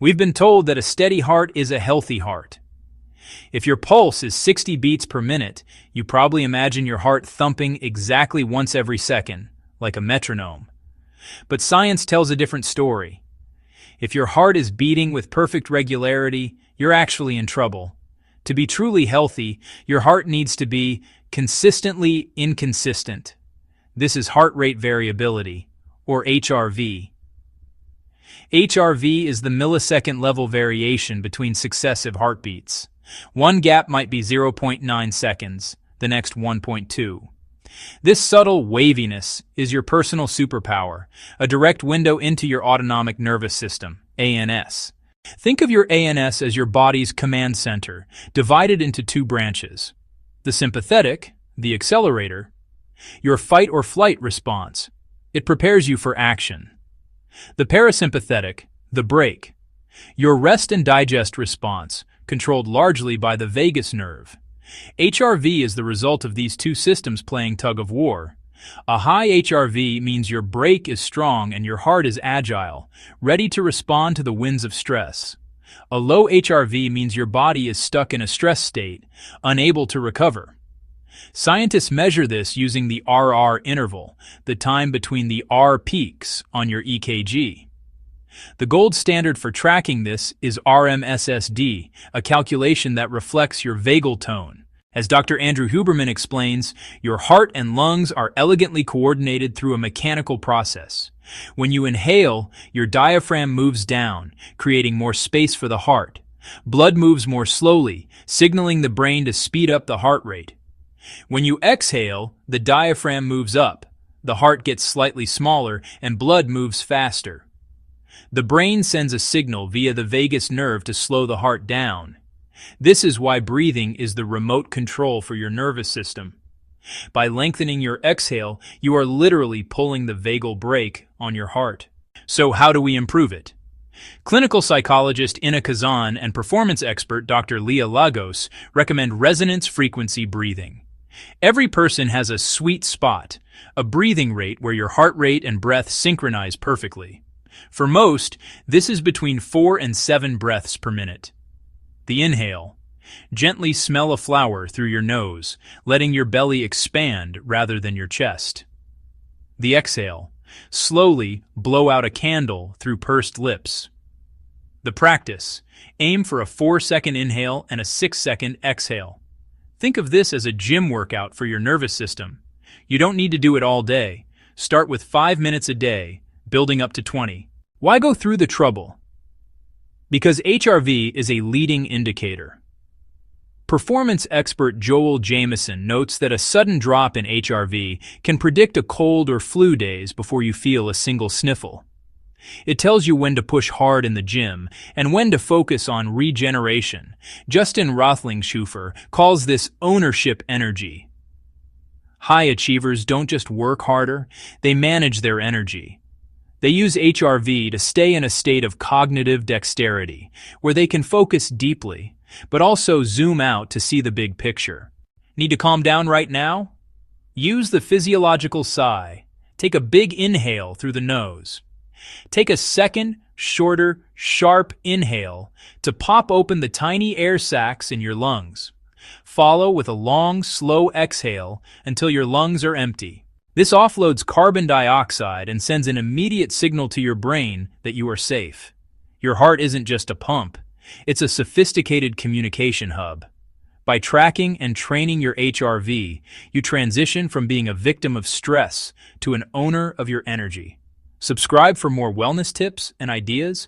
We've been told that a steady heart is a healthy heart. If your pulse is 60 beats per minute, you probably imagine your heart thumping exactly once every second, like a metronome. But science tells a different story. If your heart is beating with perfect regularity, you're actually in trouble. To be truly healthy, your heart needs to be consistently inconsistent. This is heart rate variability, or HRV. HRV is the millisecond level variation between successive heartbeats. One gap might be 0.9 seconds, the next 1.2. This subtle waviness is your personal superpower, a direct window into your autonomic nervous system, ANS. Think of your ANS as your body's command center, divided into two branches. The sympathetic, the accelerator, your fight or flight response. It prepares you for action. The parasympathetic, the brake, your rest and digest response, controlled largely by the vagus nerve. HRV is the result of these two systems playing tug-of-war. A high HRV means your brake is strong and your heart is agile, ready to respond to the winds of stress. A low HRV means your body is stuck in a stress state, unable to recover. Scientists measure this using the RR interval, the time between the R peaks on your EKG. The gold standard for tracking this is RMSSD, a calculation that reflects your vagal tone. As Dr. Andrew Huberman explains, your heart and lungs are elegantly coordinated through a mechanical process. When you inhale, your diaphragm moves down, creating more space for the heart. Blood moves more slowly, signaling the brain to speed up the heart rate. When you exhale, the diaphragm moves up, the heart gets slightly smaller, and blood moves faster. The brain sends a signal via the vagus nerve to slow the heart down. This is why breathing is the remote control for your nervous system. By lengthening your exhale, you are literally pulling the vagal brake on your heart. So how do we improve it? Clinical psychologist Ina Kazan and performance expert Dr. Leah Lagos recommend resonance frequency breathing. Every person has a sweet spot, a breathing rate where your heart rate and breath synchronize perfectly. For most, this is between 4 and 7 breaths per minute. The inhale. Gently smell a flower through your nose, letting your belly expand rather than your chest. The exhale. Slowly blow out a candle through pursed lips. The practice. Aim for a 4-second inhale and a 6-second exhale. Think of this as a gym workout for your nervous system. You don't need to do it all day. Start with 5 minutes a day, building up to 20. Why go through the trouble? Because HRV is a leading indicator. Performance expert Joel Jamieson notes that a sudden drop in HRV can predict a cold or flu days before you feel a single sniffle. It tells you when to push hard in the gym and when to focus on regeneration. Justin Roethlingshofer calls this ownership energy. High achievers don't just work harder, they manage their energy. They use HRV to stay in a state of cognitive dexterity, where they can focus deeply, but also zoom out to see the big picture. Need to calm down right now? Use the physiological sigh. Take a big inhale through the nose. Take a second, shorter, sharp inhale to pop open the tiny air sacs in your lungs. Follow with a long, slow exhale until your lungs are empty. This offloads carbon dioxide and sends an immediate signal to your brain that you are safe. Your heart isn't just a pump, it's a sophisticated communication hub. By tracking and training your HRV, you transition from being a victim of stress to an owner of your energy. Subscribe for more wellness tips and ideas.